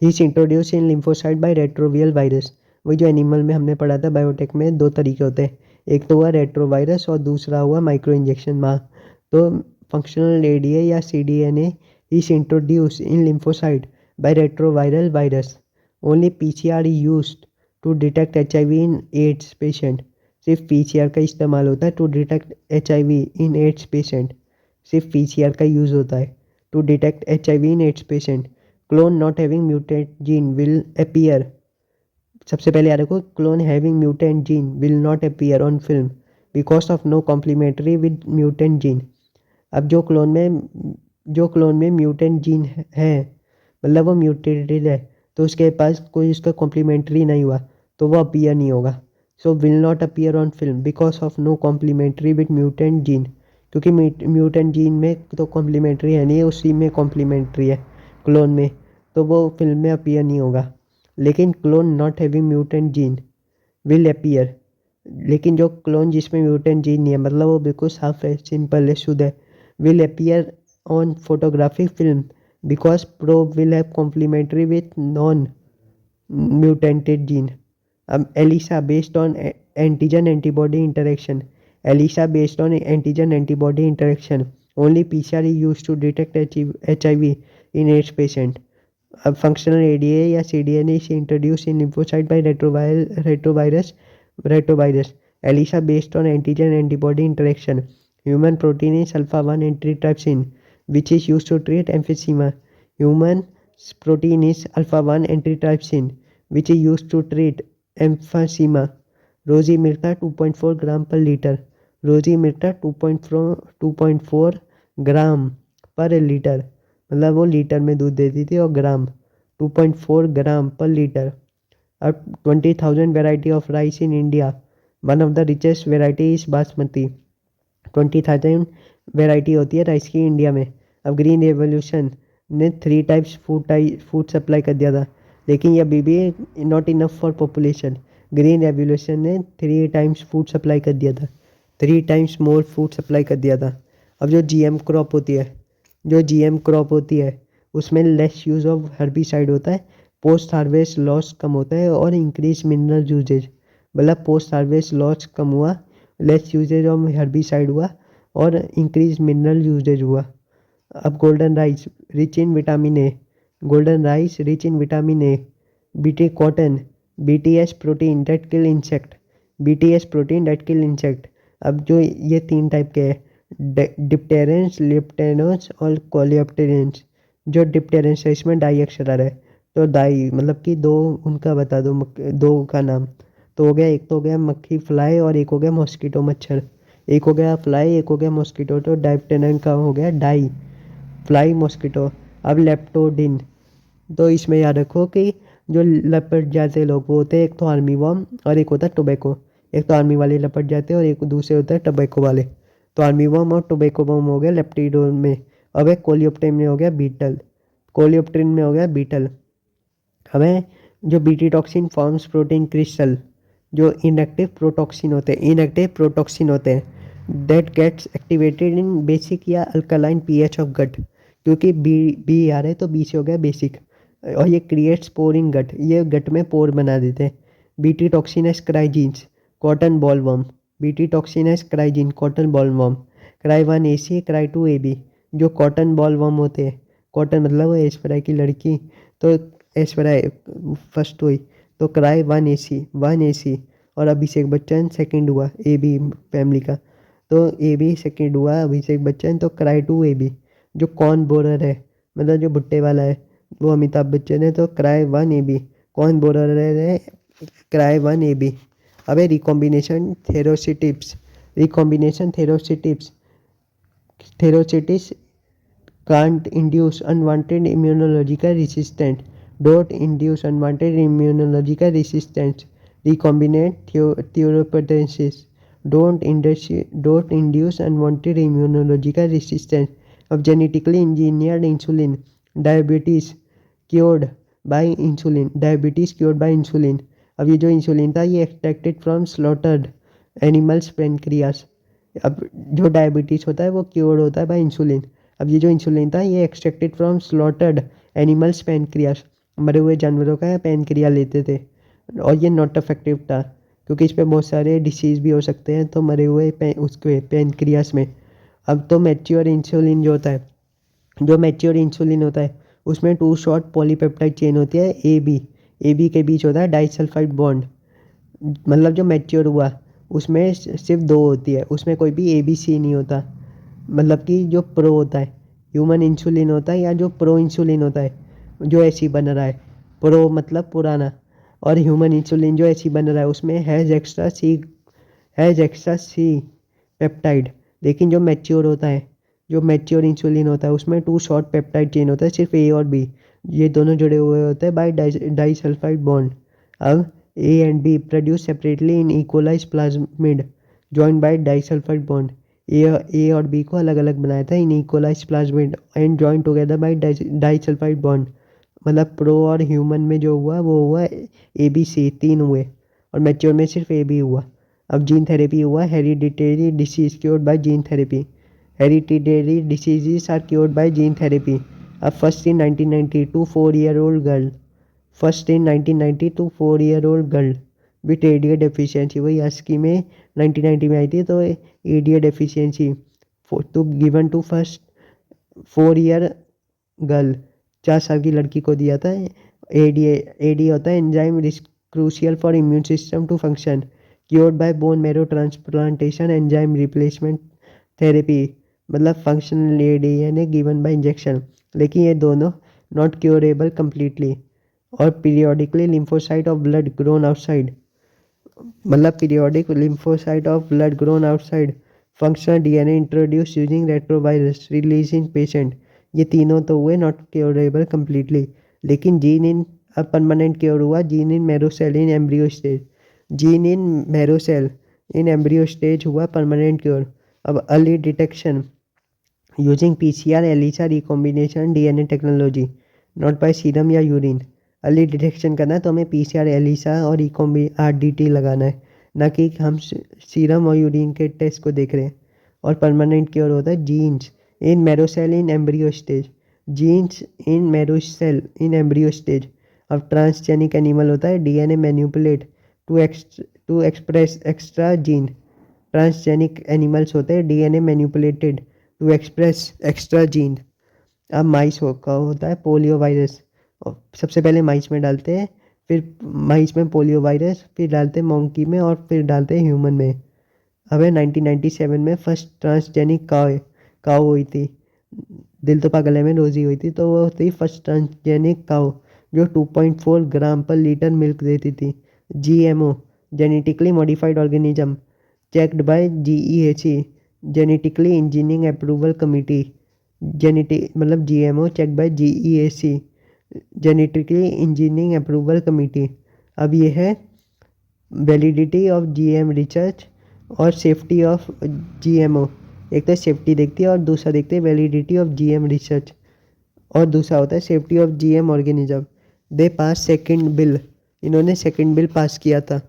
is introduce in lymphocyte by retroviral virus. वही जो एनिमल में हमने पढ़ा था बायोटेक में 2 तरीके होते हैं, एक तो हुआ रेट्रोवायरस और दूसरा हुआ माइक्रो इंजेक्शन माँ. तो फंक्शनल ADA या CDNA is introduced in lymphocyte by retroviral virus. Only PCR is used to detect HIV in AIDS patient. सिर्फ PCR का इस्तेमाल होता है to detect HIV in AIDS patient. सिर्फ PCR का यूज़ होता है to detect HIV in AIDS patient. Clone not having mutant gene will appear. सबसे पहले याद रखो clone having mutant gene will not appear on film because of no complementary with mutant gene. अब जो clone में mutant gene है मतलब वो म्यूटेटेड है तो उसके पास कोई उसका कॉम्प्लीमेंट्री नहीं हुआ तो वो अपीयर नहीं होगा. So will not appear on film because of no complementary with mutant gene. क्योंकि म्यूटेंट जीन में तो कॉम्प्लीमेंट्री है नहीं, उसी में कॉम्प्लीमेंट्री है क्लोन में, तो वो फिल्म में अपीयर नहीं होगा. लेकिन clone not having mutant gene will appear. लेकिन जो क्लोन जिसमें म्यूटेंट जीन नहीं है मतलब वो बिल्कुल साफ है, सिंपल है, शुद्ध है, will appear on photographic film because probe will have complementary with non-mutated gene. ELISA based on antigen antibody interaction. ELISA based on antigen antibody interaction. Only PCR is used to detect HIV in AIDS patient. Functional ADA या CDNA is introduced in lymphocyte by retrovirus. ELISA based on antigen antibody interaction. Human protein is alpha-1 antitrypsin which is used to treat emphysema. Human protein is alpha-1 antitrypsin which is used to treat emphysema. Rosimirta 2.4 gram per liter. Rosimirta 2.4 ग्राम पर litre, मतलब वो litre में दूध देती थी और ग्राम 2.4 ग्राम पर litre. अब 20,000 variety of rice in India. One of the richest variety is basmati. 20,000 variety होती है राइस की इंडिया में. अब ग्रीन रेवोल्यूशन ने 3 टाइप्स फूड सप्लाई कर दिया था, लेकिन ये अभी भी not enough for population. Green revolution ने 3 टाइम्स फूड सप्लाई कर दिया था, 3 टाइम्स मोर फूड सप्लाई कर दिया था. अब जो GM क्रॉप होती है उसमें लेस यूज़ ऑफ हर्बिसाइड होता है, पोस्ट हार्वेस्ट लॉस कम होता है और इंक्रीज मिनरल यूजेज. मतलब पोस्ट हार्वेस्ट लॉस कम हुआ, लेस यूजेज ऑफ हर्बिसाइड हुआ और इंक्रीज मिनरल यूजेज हुआ. अब golden rice rich in vitamin A. BT cotton BTS protein that kill insect. अब जो ये 3 टाइप के हैं, डिप्टेरेंस, लिप्टेनोस और कोलियोप्टेरेंस. जो डिप्टेरेंस है इसमें डाई अक्षर है, तो डाई मतलब कि 2 उनका बता दो, 2 का नाम तो हो गया. एक तो हो गया मक्खी फ्लाई और एक हो गया मॉस्किटो मच्छर. एक हो गया फ्लाई, एक हो गया मॉस्किटो, तो डाइप्टेरेंस का हो गया डाई, फ्लाई, मॉस्किटो. अब लेप्टोडिन, तो इसमें याद रखो कि जो लपट जाते लोग वो होते हैं, एक तो आर्मी वॉर्म और एक होता है टोबैको. एक तो आर्मी वाले लपट जाते हैं और एक दूसरे होता है टोबैको वाले. तो आर्मी वॉर्म और टोबैको वॉर्म हो गया लेप्टिडोन में. अब एक कोलियोप्टेन में हो गया बीटल. हमें जो BT toxin forms protein crystal, जो इनएक्टिव प्रोटॉक्सिन होते हैं that gets activated in basic या अल्कलाइन pH ऑफ गट. क्योंकि बी आ रहा है तो बी से हो गया बेसिक. और ये क्रिएट्स पोर इन गट, ये गट में पोर बना देते हैं। BT toxins cry genes cotton bollworm, BT toxins cry gene cotton bollworm, cry 1 AC cry 2 AB जो कॉटन बॉलवर्म होते हैं। कॉटन मतलब वो ऐश्वर्या की लड़की, तो ऐश्वर्या फर्स्ट हुई तो क्राई 1 AC और अभिषेक बच्चन सेकंड हुआ AB फैमिली का, तो AB सेकंड हुआ अभिषेक बच्चन, तो क्राई 2 AB जो कॉर्न बोरर है मतलब जो भुट्टे वाला है वो अमिताभ बच्चन है, तो क्राई 1 AB कौन बोरर है क्राई 1 AB। अब है recombination therapeutics, recombination therapeutics can't induce unwanted immunological resistance, don't induce unwanted immunological resistance, recombinant therapeutic don't induce unwanted immunological resistance of genetically engineered insulin, diabetes cured by insulin, diabetes cured by insulin। अब ये जो insulin था ये extracted from slaughtered animals pancreas, अब जो diabetes होता है वो क्योर होता है बाय इंसुलिन। अब ये जो इंसुलिन था ये extracted from slaughtered animals pancreas, मरे हुए जानवरों का पेनक्रिया लेते थे, और ये नॉट इफेक्टिव था क्योंकि इस पर बहुत सारे डिसीज़ भी हो सकते हैं, तो मरे हुए उसके पेनक्रियास में। अब तो मैच्योर इंसुलिन जो होता है, जो मैच्योर इंसुलिन होता है उसमें 2 शॉर्ट पॉलीपेप्टाइड चेन होती है AB के बीच होता है डाइसल्फाइड बॉन्ड, मतलब जो मैच्योर हुआ उसमें सिर्फ 2 होती है, उसमें कोई भी ABC नहीं होता। मतलब कि जो प्रो होता है ह्यूमन इंसुलिन होता है या जो प्रो इंसुलिन होता है जो ऐसी बन रहा है, प्रो मतलब पुराना, और ह्यूमन इंसुलिन जो ऐसी बन रहा है उसमें हैज़ एक्स्ट्रा सी पेप्टाइड। लेकिन जो मैच्योर होता है, जो मैच्योर इंसुलिन होता है उसमें 2 शॉर्ट पेप्टाइड चेन होता है, सिर्फ A और B ये दोनों जुड़े हुए होते हैं बाय डाइसल्फाइड बॉन्ड। अब A and B produce separately in E coli plasmid joined by disulphide bond. A और बी को अलग अलग बनाया था in E coli plasmid and join together by disulphide bond. मतलब प्रो और ह्यूमन में जो हुआ वो हुआ ABC 3 हुए, और मैच्योर में सिर्फ AB हुआ। अब जीन थेरेपी हुआ hereditary disease cured by gene therapy, hereditary diseases are cured by gene therapy. अब first in 1992 4-year-old girl, first in 1992 4-year-old girl with ADA deficiency, वही ASCII में 1990 में आई थी, तो ADA deficiency to given to first 4-year girl 4 साल की लड़की को दिया था। ADA होता है enzyme crucial for immune system to function, cured by bone marrow transplantation enzyme replacement therapy, मतलब functional ADA given by injection. लेकिन ये दोनों नॉट क्योरेबल कम्प्लीटली। और periodically lymphocyte of blood grown outside, मतलब periodic lymphocyte of blood grown outside functional DNA introduce using retrovirus release in patient. ये तीनों तो हुए नॉट क्योरेबल कम्प्लीटली। लेकिन जीन इन अब परमानेंट क्योर हुआ, gene in marrow cell in embryo stage, gene in marrow cell in embryo stage हुआ permanent cure. अब early detection using PCR ELISA recombination DNA technology not by serum या urine. Early detection करना है तो हमें PCR ELISA और RDT लगाना है, ना कि हम सीरम और यूरिन के टेस्ट को देख रहे हैं। और परमानेंट क्योर होता है genes in marrow cell in embryo stage, genes in marrow cell in embryo stage. अब ट्रांसजेनिक एनिमल होता है DNA manipulate to express extra gene, transgenic animals होते हैं DNA manipulated to express extra gene. अब माइस का होता है पोलियो वायरस, सबसे पहले माइस में डालते हैं, फिर माइस में पोलियो वायरस, फिर डालते हैं मोंकी में, और फिर डालते हैं ह्यूमन में। अब 1997 में फर्स्ट ट्रांसजेनिक काउ हुई थी, दिल तो पागल है में रोजी हुई थी, तो वो थी फर्स्ट ट्रांसजेनिक काउ जो 2.4 ग्राम पर लीटर मिल्क देती थी। GMO genetically modified organism checked by GEHE genetically engineering approval committee, genetic मतलब GMO check by GEHE genetically engineering approval committee. अब ये है वैलिडिटी ऑफ GM रिसर्च और सेफ्टी ऑफ GMO, एक तो सेफ्टी देखती है और दूसरा देखते हैं वैलिडिटी ऑफ GM रिसर्च, और दूसरा होता है safety of GM organism. They pass second bill, इन्होंने सेकंड बिल पास किया था।